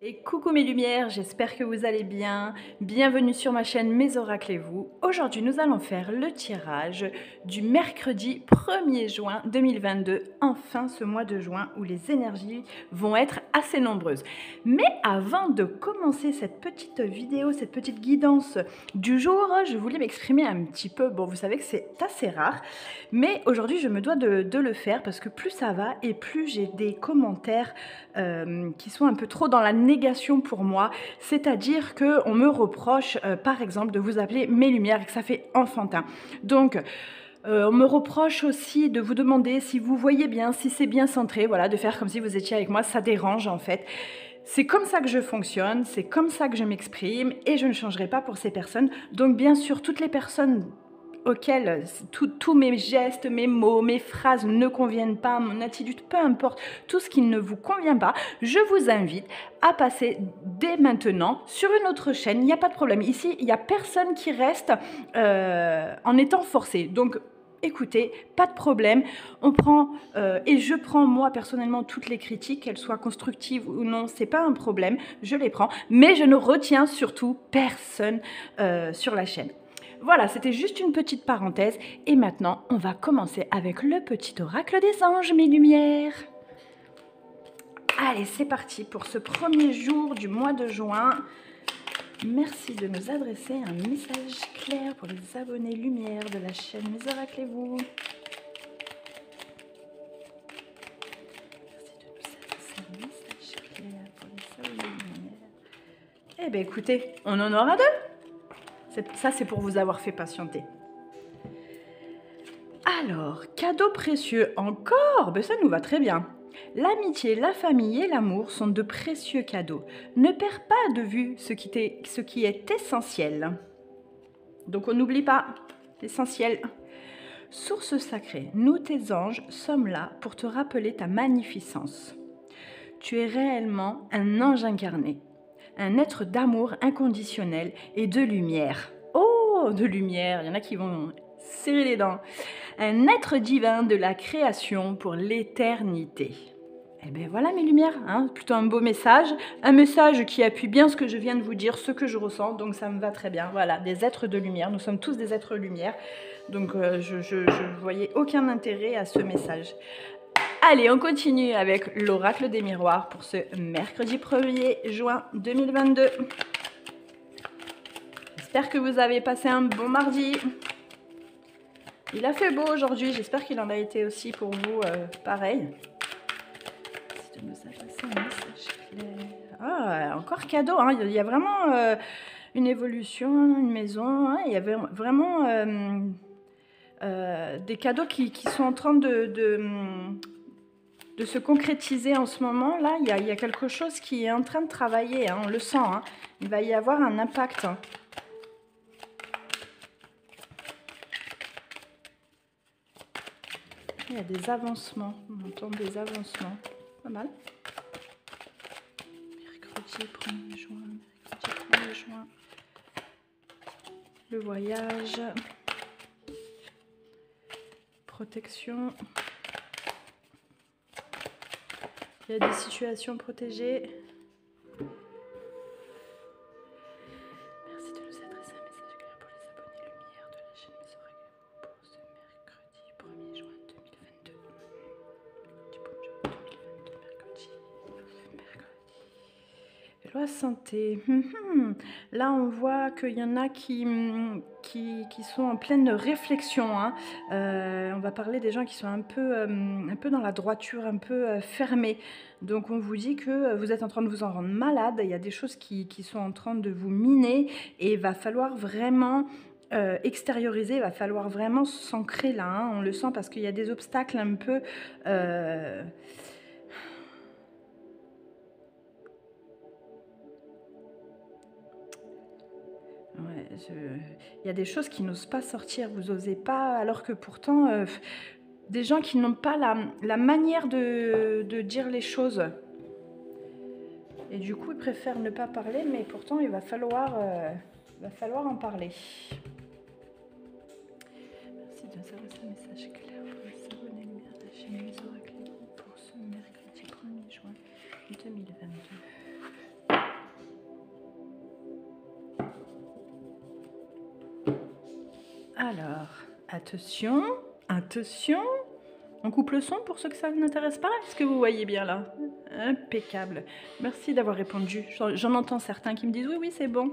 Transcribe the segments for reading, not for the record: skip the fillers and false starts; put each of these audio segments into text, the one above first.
Et coucou mes lumières, j'espère que vous allez bien. Bienvenue sur ma chaîne Mes Oracles et vous. Aujourd'hui, nous allons faire le tirage du mercredi 1er juin 2022, enfin ce mois de juin où les énergies vont être assez nombreuses. Mais avant de commencer cette petite vidéo, cette petite guidance du jour, je voulais m'exprimer un petit peu. Bon, vous savez que c'est assez rare, mais aujourd'hui, je me dois de le faire parce que plus ça va et plus j'ai des commentaires qui sont un peu trop dans la négation pour moi, c'est-à-dire qu'on me reproche par exemple de vous appeler mes lumières et que ça fait enfantin. Donc on me reproche aussi de vous demander si vous voyez bien, si c'est bien centré, voilà, de faire comme si vous étiez avec moi, ça dérange en fait. C'est comme ça que je fonctionne, c'est comme ça que je m'exprime et je ne changerai pas pour ces personnes. Donc bien sûr, toutes les personnes auxquels tous mes gestes, mes mots, mes phrases ne conviennent pas, mon attitude, peu importe, tout ce qui ne vous convient pas, je vous invite à passer dès maintenant sur une autre chaîne. Il n'y a pas de problème. Ici, il n'y a personne qui reste en étant forcé. Donc, écoutez, pas de problème. On prend et je prends moi personnellement toutes les critiques, qu'elles soient constructives ou non, c'est pas un problème. Je les prends, mais je ne retiens surtout personne sur la chaîne. Voilà, c'était juste une petite parenthèse. Et maintenant, on va commencer avec le petit oracle des anges, mes lumières. Allez, c'est parti pour ce premier jour du mois de juin. Merci de nous adresser un message clair pour les abonnés lumière de la chaîne Mes Oracles et vous. Merci de nous adresser un message clair pour les abonnés lumière. Eh bien, écoutez, on en aura deux. Ça, c'est pour vous avoir fait patienter. Alors, cadeau précieux encore, ben ça nous va très bien. L'amitié, la famille et l'amour sont de précieux cadeaux. Ne perds pas de vue ce qui est essentiel. Donc on n'oublie pas l'essentiel. Source sacrée, nous tes anges sommes là pour te rappeler ta magnificence. Tu es réellement un ange incarné, un être d'amour inconditionnel et de lumière. Oh, de lumière, il y en a qui vont serrer les dents. Un être divin de la création pour l'éternité. Eh bien voilà mes lumières, hein, plutôt un beau message, un message qui appuie bien ce que je viens de vous dire, ce que je ressens, donc ça me va très bien. Voilà, des êtres de lumière, nous sommes tous des êtres lumière, donc je voyais aucun intérêt à ce message. Allez, on continue avec l'oracle des miroirs pour ce mercredi 1er juin 2022. J'espère que vous avez passé un bon mardi. Il a fait beau aujourd'hui, j'espère qu'il en a été aussi pour vous pareil. Merci de nous adresser un message clair. Ah, encore cadeau, hein. Il y a vraiment une évolution, une maison, hein. Il y avait vraiment des cadeaux qui sont en train de se concrétiser en ce moment. Là, il y a quelque chose qui est en train de travailler, hein, on le sent, hein. Il va y avoir un impact. Il y a des avancements, on entend des avancements, pas mal. Mercredi 1er juin, mercredi 1er juin. Le voyage, protection. Il y a des situations protégées. Merci de nous adresser un message clair pour les abonnés lumière de la chaîne Mes Oracles pour ce mercredi 1er juin 2022. Mercredi. Loi santé. Là, on voit qu'il y en a qui sont en pleine réflexion, hein. On va parler des gens qui sont un peu dans la droiture, un peu fermés. Donc, on vous dit que vous êtes en train de vous en rendre malade. Il y a des choses qui sont en train de vous miner et il va falloir vraiment extérioriser, il va falloir vraiment s'ancrer là, hein. On le sent parce qu'il y a des obstacles un peu... Ouais, il y a des choses qui n'osent pas sortir, vous n'osez pas, alors que pourtant, des gens qui n'ont pas la manière de dire les choses. Et du coup, ils préfèrent ne pas parler, mais pourtant, il va falloir en parler. Merci de nous adresser un message clair pour les abonnés lumière de la chaîne Mes Oracles pour ce mercredi 1er juin 2022. Alors, attention, attention. On coupe le son pour ceux que ça n'intéresse pas. Est-ce que vous voyez bien là? Impeccable. Merci d'avoir répondu. J'en entends certains qui me disent oui, oui, c'est bon.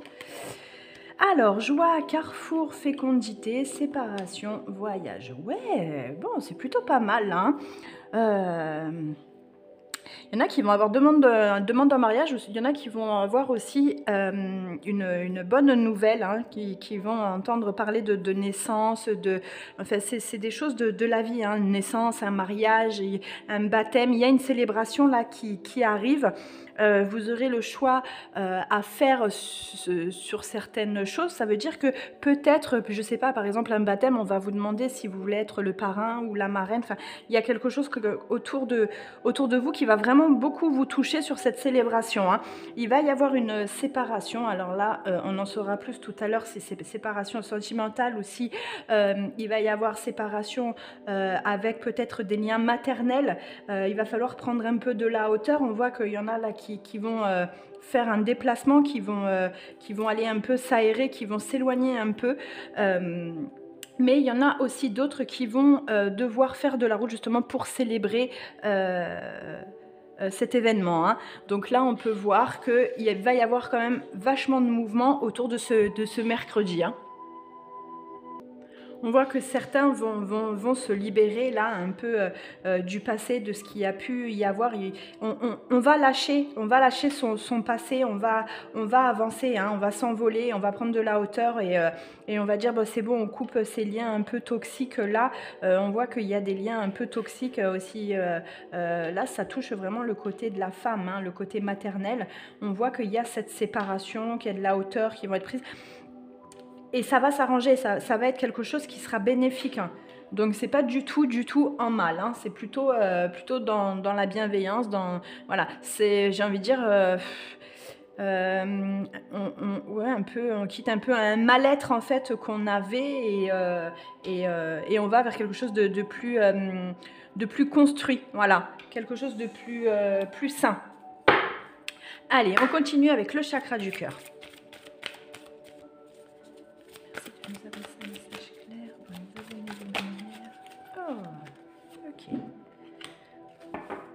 Alors, joie, carrefour, fécondité, séparation, voyage. Ouais, bon, c'est plutôt pas mal, hein. Il y en a qui vont avoir demande en mariage, il y en a qui vont avoir aussi une bonne nouvelle, hein, qui vont entendre parler de naissance, enfin, c'est des choses de la vie, hein, une naissance, un mariage, un baptême. Il y a une célébration là qui arrive. Vous aurez le choix à faire sur certaines choses. Ça veut dire que peut-être, je ne sais pas, par exemple un baptême, on va vous demander si vous voulez être le parrain ou la marraine. Enfin, il y a quelque chose autour de vous qui va vraiment beaucoup vous toucher sur cette célébration, hein. Il va y avoir une séparation. Alors là, on en saura plus tout à l'heure si c'est séparation sentimentale ou si il va y avoir séparation avec peut-être des liens maternels. Il va falloir prendre un peu de la hauteur. On voit qu'il y en a là qui vont faire un déplacement, qui vont aller un peu s'aérer, qui vont s'éloigner un peu. Mais il y en a aussi d'autres qui vont devoir faire de la route justement pour célébrer cet événement, hein. Donc là, on peut voir qu'il va y avoir quand même vachement de mouvement autour de ce mercredi, hein. On voit que certains vont se libérer là un peu du passé, de ce qu'il y a pu y avoir. On va lâcher son passé, on va avancer, hein, on va s'envoler, on va prendre de la hauteur et on va dire c'est bon, on coupe ces liens un peu toxiques là. On voit qu'il y a des liens un peu toxiques aussi. Là, ça touche vraiment le côté de la femme, hein, le côté maternel. On voit qu'il y a cette séparation, qu'il y a de la hauteur qui va être prise. Et ça va s'arranger, ça va être quelque chose qui sera bénéfique, hein. Donc c'est pas du tout en mal, hein. C'est plutôt dans la bienveillance, voilà, j'ai envie de dire ouais, on quitte un peu un mal-être en fait qu'on avait et on va vers quelque chose de plus construit, voilà, quelque chose de plus sain. Allez, on continue avec le chakra du cœur.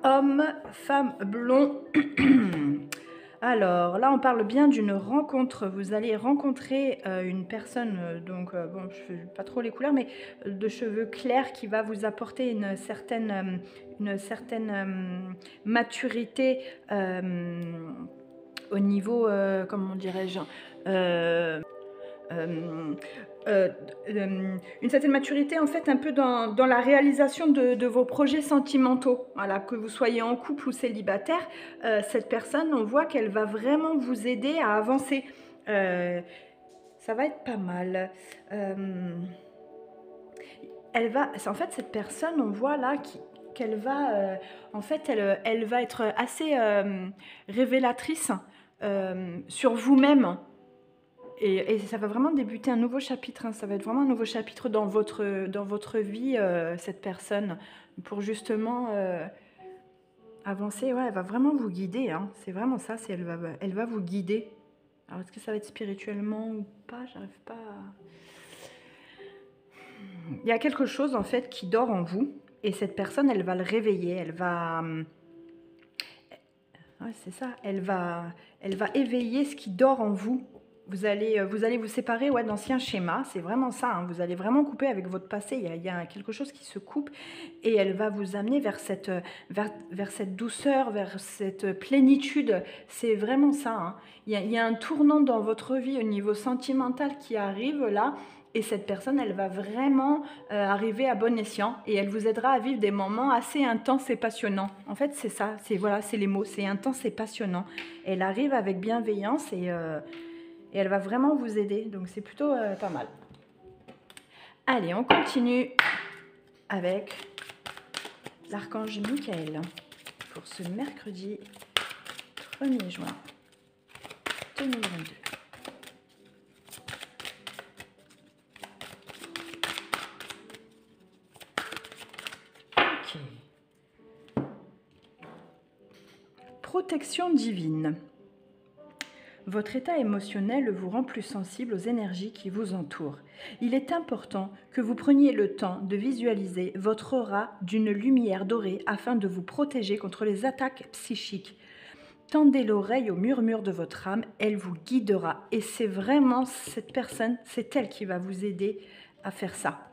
Homme, femme, blond. Alors là, on parle bien d'une rencontre. Vous allez rencontrer une personne, donc bon, je ne fais pas trop les couleurs, mais de cheveux clairs qui va vous apporter une certaine maturité au niveau, comment dirais-je, une certaine maturité en fait un peu dans la réalisation de vos projets sentimentaux. Voilà, que vous soyez en couple ou célibataire, cette personne, on voit qu'elle va vraiment vous aider à avancer. Ça va être pas mal. En fait, cette personne, on voit là qu'elle va, en fait, elle va être assez révélatrice sur vous-même. Et ça va vraiment débuter un nouveau chapitre, hein. Ça va être vraiment un nouveau chapitre dans votre vie, cette personne, pour justement avancer. Ouais, elle va vraiment vous guider, hein. C'est vraiment ça, elle va vous guider. Alors, est-ce que ça va être spirituellement ou pas? J'arrive pas à... Il y a quelque chose, en fait, qui dort en vous, et cette personne, elle va le réveiller, elle va... Ouais, c'est ça, elle va éveiller ce qui dort en vous. Vous allez vous séparer, ouais, d'anciens schémas, c'est vraiment ça, hein. Vous allez vraiment couper avec votre passé, il y a quelque chose qui se coupe et elle va vous amener vers cette douceur, vers cette plénitude, c'est vraiment ça, hein. Il y a un tournant dans votre vie au niveau sentimental qui arrive là. Et cette personne, elle va vraiment arriver à bon escient et elle vous aidera à vivre des moments assez intenses et passionnants. En fait, c'est ça, c'est les mots, c'est intense et passionnant. Elle arrive avec bienveillance et elle va vraiment vous aider. Donc, c'est plutôt pas mal. Allez, on continue avec l'archange Michael pour ce mercredi 1er juin 2022. Protection divine. Votre état émotionnel vous rend plus sensible aux énergies qui vous entourent. Il est important que vous preniez le temps de visualiser votre aura d'une lumière dorée afin de vous protéger contre les attaques psychiques. Tendez l'oreille au murmure de votre âme, elle vous guidera. Et c'est vraiment cette personne, c'est elle qui va vous aider à faire ça.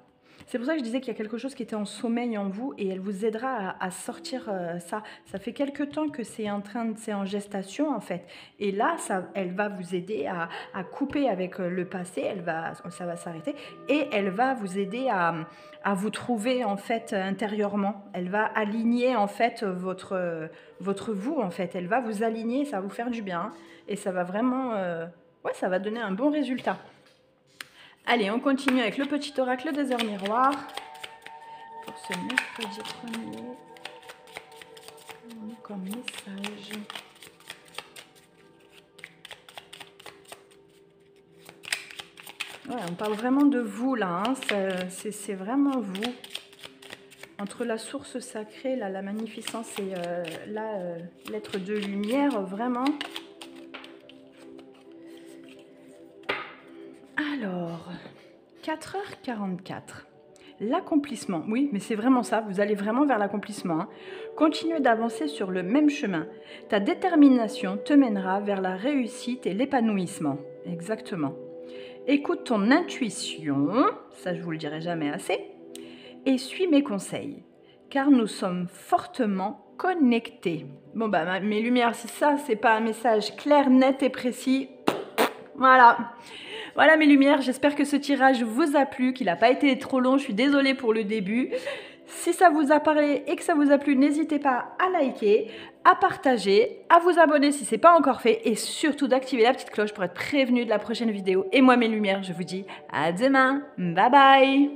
C'est pour ça que je disais qu'il y a quelque chose qui était en sommeil en vous et elle vous aidera à sortir ça. Ça fait quelque temps que c'est en gestation en fait. Et là, elle va vous aider à couper avec le passé, ça va s'arrêter et elle va vous aider à vous trouver en fait intérieurement. Elle va aligner en fait votre vous en fait. Elle va vous aligner, ça va vous faire du bien et ça va vraiment, ouais, ça va donner un bon résultat. Allez, on continue avec le petit oracle des heures miroirs pour ce mercredi 1er. Comme message. Ouais, on parle vraiment de vous là, hein. C'est vraiment vous. Entre la source sacrée, là, la magnificence et l'être de lumière, vraiment. Alors, 4h44. L'accomplissement, oui, mais c'est vraiment ça, vous allez vraiment vers l'accomplissement. Hein. Continuez d'avancer sur le même chemin. Ta détermination te mènera vers la réussite et l'épanouissement. Exactement. Écoute ton intuition, ça je vous le dirai jamais assez, et suis mes conseils, car nous sommes fortement connectés. Bon bah mes lumières, si ça c'est pas un message clair, net et précis, voilà. Voilà mes lumières, j'espère que ce tirage vous a plu, qu'il n'a pas été trop long, je suis désolée pour le début. Si ça vous a parlé et que ça vous a plu, n'hésitez pas à liker, à partager, à vous abonner si ce n'est pas encore fait et surtout d'activer la petite cloche pour être prévenu de la prochaine vidéo. Et moi mes lumières, je vous dis à demain, bye bye.